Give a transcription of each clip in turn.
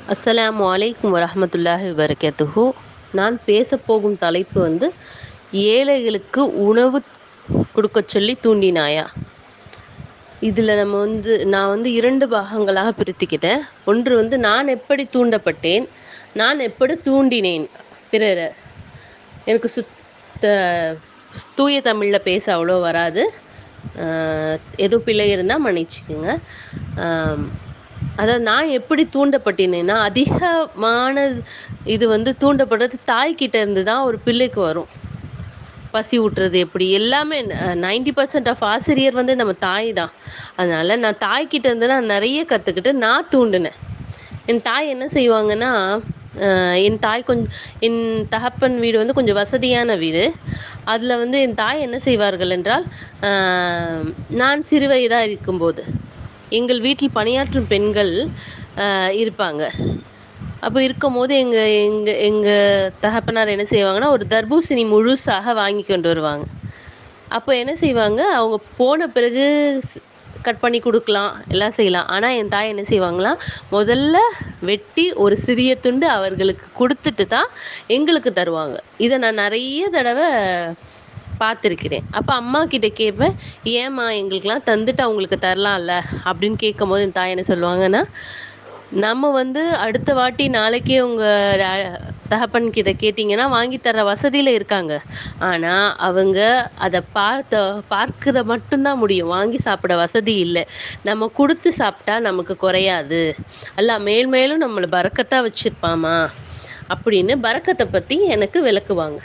அஸ்ஸலாமு அலைக்கும் வரஹ்மத்துல்லாஹி வபரகாத்துஹு. நான் பேசப்போகும் தலைப்பு ஏழைகளுக்கு உணவு கொடுக்கச் சொல்லி தூண்டினாயா. இதில் நான் 2 பாகங்களாக பிரித்துக்கிட்டேன். ஒன்று நான் எப்படி தூண்டப்பட்டேன், நான் எப்படி தூண்டினேன் பிறரை. எனக்கு தூய தமிழில் பேச அவ்வளோ வராது, ஏதோ பிழை இருந்தால் மன்னிச்சுக்குங்க. அதாவது நான் எப்படி தூண்டப்பட்டினேன்னா, அதிகமான இது தூண்டப்படுறது தாய்கிட்ட இருந்து தான் ஒரு பிள்ளைக்கு வரும். பசி ஊட்டுறது எப்படி எல்லாமே 90% ஆஃப் ஆசிரியர் நம்ம தாய் தான். அதனால நான் தாய்கிட்ட இருந்து நான் நிறைய கற்றுக்கிட்டு நான் தூண்டினேன். என் தாய் என்ன செய்வாங்கன்னா, என் தகப்பன் வீடு கொஞ்சம் வசதியான வீடு. அதில் என் தாய் என்ன செய்வார்கள் என்றால், நான் சிறு வயதாக இருக்கும்போது எங்கள் வீட்டில் பணியாற்றும் பெண்கள் இருப்பாங்க. அப்போ இருக்கும்போது எங்கள் தகப்பனார் என்ன செய்வாங்கன்னா, ஒரு தர்பூசணி முழுசாக வாங்கி கொண்டு வருவாங்க. அப்போ என்ன செய்வாங்க, அவங்க போன பிறகு கட் பண்ணி கொடுக்கலாம், எல்லாம் செய்யலாம். ஆனால் என் தாய் என்ன செய்வாங்களாம், முதல்ல வெட்டி ஒரு சிறிய துண்டு அவர்களுக்கு கொடுத்துட்டு தான் எங்களுக்கு தருவாங்க. இதை நான் நிறைய தடவை பார்த்துருக்கிறேன். அப்போ அம்மா கிட்ட கேட்பேன், ஏம்மா எங்களுக்கெலாம் தந்துட்டு அவங்களுக்கு தரலாம்ல அப்படின்னு கேட்கும்போது என் தாய் என்ன சொல்லுவாங்கன்னா, நம்ம அடுத்த வாட்டி நாளைக்கே உங்கள் தகப்பன் கிட்ட கேட்டிங்கன்னா வாங்கி தர வசதியில் இருக்காங்க. ஆனால் அவங்க அதை பார்க்குற மட்டும்தான் முடியும், வாங்கி சாப்பிட வசதி இல்லை. நம்ம கொடுத்து சாப்பிட்டா நமக்கு குறையாது, எல்லாம் மேலும் நம்மளை பறக்கத்தான் வச்சுருப்பாமா அப்படின்னு பறக்கத்தை பற்றி எனக்கு விளக்குவாங்க.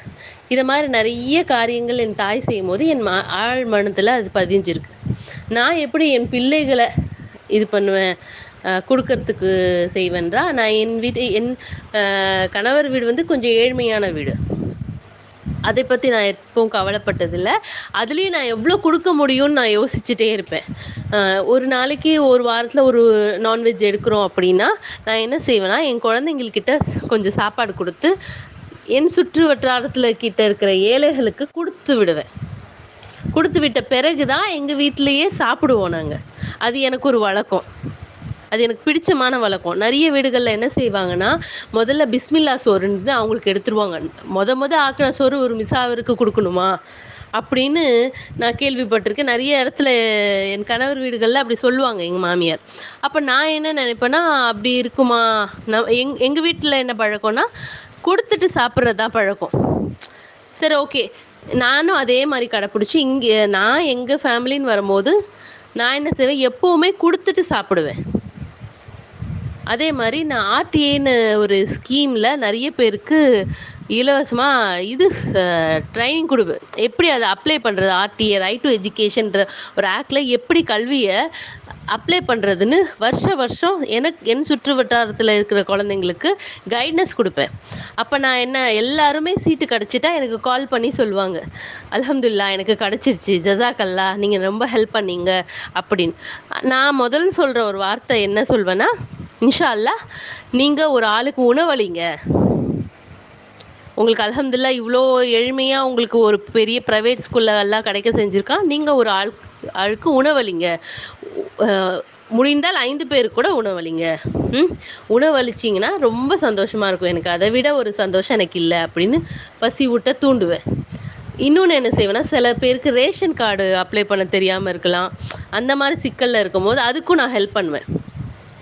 இதை மாதிரி நிறைய காரியங்கள் என் தாய் செய்யும்போது என் ஆழ் மனத்தில் அது பதிஞ்சிருக்கு. நான் எப்படி என் பிள்ளைகளை இது பண்ணுவேன், கொடுக்கறதுக்கு செய்வேன்றா, நான் என் கணவர் வீடு கொஞ்சம் ஏழ்மையான வீடு. அதை பற்றி நான் எப்பவும் கவலைப்பட்டதில்லை. அதுலேயும் நான் எவ்வளோ கொடுக்க முடியும்னு நான் யோசிச்சுட்டே இருப்பேன். ஒரு நாளைக்கு ஒரு வாரத்தில் ஒரு நான்வெஜ் எடுக்கிறோம் அப்படின்னா நான் என்ன செய்வேன்னா, என் குழந்தைங்கக்கிட்ட கொஞ்சம் சாப்பாடு கொடுத்து என் சுற்று வட்டாரத்தில் கிட்ட இருக்கிற ஏழைகளுக்கு கொடுத்து விடுவேன். கொடுத்து விட்ட பிறகு தான் எங்கள் வீட்டிலையே சாப்பிடுவோம் நாங்கள். அது எனக்கு ஒரு வழக்கம், அது எனக்கு பிடிச்சமான வழக்கம். நிறைய வீடுகளில் என்ன செய்வாங்கன்னா, முதல்ல பிஸ்மில்லா சோறுன்னு அவங்களுக்கு எடுத்துருவாங்க. ஆக்கின சோறு ஒரு மிசாவருக்கு கொடுக்கணுமா அப்படின்னு நான் கேள்விப்பட்டிருக்கேன். நிறைய இடத்துல என் கணவர் வீடுகளில் அப்படி சொல்லுவாங்க எங்கள் மாமியார். அப்போ நான் என்ன நினைப்பேன்னா, அப்படி இருக்குமா, எங்கள் வீட்டில் என்ன பழக்கம்னா கொடுத்துட்டு சாப்பிட்றது தான் பழக்கம். சரி, ஓகே, நானும் அதே மாதிரி கடைப்பிடிச்சி நான் எங்கள் ஃபேமிலின்னு வரும்போது நான் என்ன செய்வேன், எப்போவுமே கொடுத்துட்டு சாப்பிடுவேன். அதே மாதிரி நான் ஆர்டிஏன்னு ஒரு ஸ்கீமில் நிறைய பேருக்கு இலவசமாக ட்ரைனிங் கொடுப்பேன். எப்படி அதை அப்ளை பண்ணுறது, ஆர்டிஏ ரைட் டு எஜுகேஷன்ற ஒரு ஆக்டில் எப்படி கல்வியை அப்ளை பண்ணுறதுன்னு வருஷம் என் சுற்று வட்டாரத்தில் இருக்கிற குழந்தைங்களுக்கு கைட்னஸ் கொடுப்பேன். அப்போ நான் எல்லாருமே சீட்டு கிடச்சிட்டா எனக்கு கால் பண்ணி சொல்லுவாங்க, அல்ஹம்துலில்லாஹ் எனக்கு கிடச்சிருச்சு, ஜஸாக்கல்லா, நீங்கள் ரொம்ப ஹெல்ப் பண்ணீங்க அப்படின்னு. நான் முதல்ல சொல்கிற ஒரு வார்த்தை என்ன சொல்வேன்னா, இன்ஷா அல்லாஹ் நீங்கள் ஒரு ஆளுக்கு உணவளிங்க. உங்களுக்கு அல்ஹம்துலில்லாஹ் இவ்வளோ எளிமையாக உங்களுக்கு ஒரு பெரிய ப்ரைவேட் ஸ்கூலில் எல்லாம் கிடைக்க செஞ்சுருக்கா. நீங்கள் ஒரு ஆளுக்கு உணவளிங்க, முடிந்தால் 5 பேருக்கு கூட உணவளிங்க. உணவளிச்சிங்கன்னா ரொம்ப சந்தோஷமாக இருக்கும். எனக்கு அதை விட ஒரு சந்தோஷம் எனக்கு இல்லை அப்படின்னு பசி ஊட்ட தூண்டுவேன். இன்னொன்று என்ன செய்வேன்னா, சில பேருக்கு ரேஷன் கார்டு அப்ளை பண்ண தெரியாமல் இருக்கலாம். அந்த மாதிரி சிக்கலில் இருக்கும்போது அதுக்கும் நான் ஹெல்ப் பண்ணுவேன்.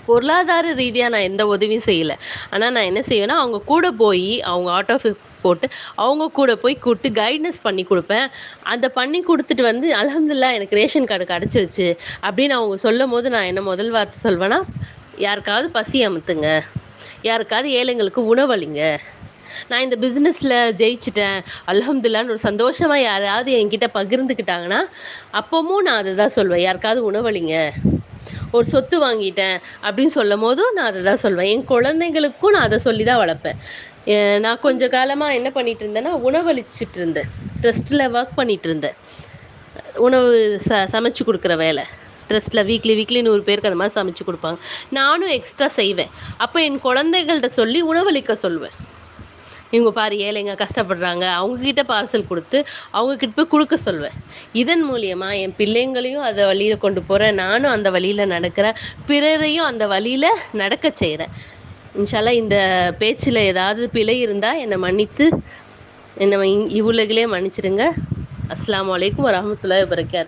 பொருளாதார ரீதியாக நான் எந்த உதவியும் செய்யலை. ஆனால் நான் என்ன செய்வேன்னா, அவங்க கூட போய் அவங்க ஆட்டோ போட்டு அவங்க கூட போய் கூப்பிட்டு கைட்னஸ் பண்ணி கொடுப்பேன். அதை பண்ணி கொடுத்துட்டு அல்ஹம்துலில்லாஹ் எனக்கு ரேஷன் கார்டு கிடச்சிருச்சு அப்படின்னு அவங்க சொல்லும் போது நான் என்ன முதல் வார்த்தை சொல்வேன்னா, யாருக்காவது பசி அமுத்துங்க, யாருக்காவது ஏழைங்களுக்கு உணவளிங்க. நான் இந்த பிஸ்னஸில் ஜெயிச்சிட்டேன் அல்ஹம்துலில்லாஹ்னு ஒரு சந்தோஷமாக யாராவது என்கிட்ட பகிர்ந்துக்கிட்டாங்கன்னா அப்போவும் நான் அதை தான் சொல்வேன், யாருக்காவது உணவளிங்க. ஒரு சொத்து வாங்கிட்டேன் அப்படின்னு சொல்லும் போதும் நான் அதை தான் சொல்வேன். என் குழந்தைங்களுக்கும் நான் அதை சொல்லி தான் வளர்ப்பேன். நான் கொஞ்ச காலமாக என்ன பண்ணிட்டு இருந்தேன்னா, உணவளிச்சிட்டு இருந்தேன். ட்ரஸ்ட்டில் ஒர்க் பண்ணிட்டு இருந்தேன். உணவு சமைச்சு கொடுக்குற வேலை. ட்ரஸ்ட்டில் வீக்லி 100 பேருக்கு அந்த மாதிரி சமைச்சு கொடுப்பாங்க. நானும் எக்ஸ்ட்ரா செய்வேன். அப்போ என் குழந்தைகள்கிட்ட சொல்லி உணவளிக்க சொல்வேன். இவங்க பாரு ஏழைங்க கஷ்டப்படுறாங்க, அவங்கக்கிட்ட பார்சல் கொடுத்து அவங்கக்கிட்ட போய் கொடுக்க சொல்வேன். இதன் மூலியமாக என் பிள்ளைங்களையும் அந்த வழியில் கொண்டு போகிறேன், நானும் அந்த வழியில் நடக்கிறேன், பிறரையும் அந்த வழியில் நடக்க செய்கிறேன். இன்ஷா அல்லாஹ் இந்த பேச்சில் ஏதாவது பிழை இருந்தால் என்னை மன்னித்து என்னை இவ்வுலகிலே மன்னிச்சிடுங்க. அஸ்ஸலாமு அலைக்கும் வரஹ்மத்துல்லாஹி வபரகாத்துஹு.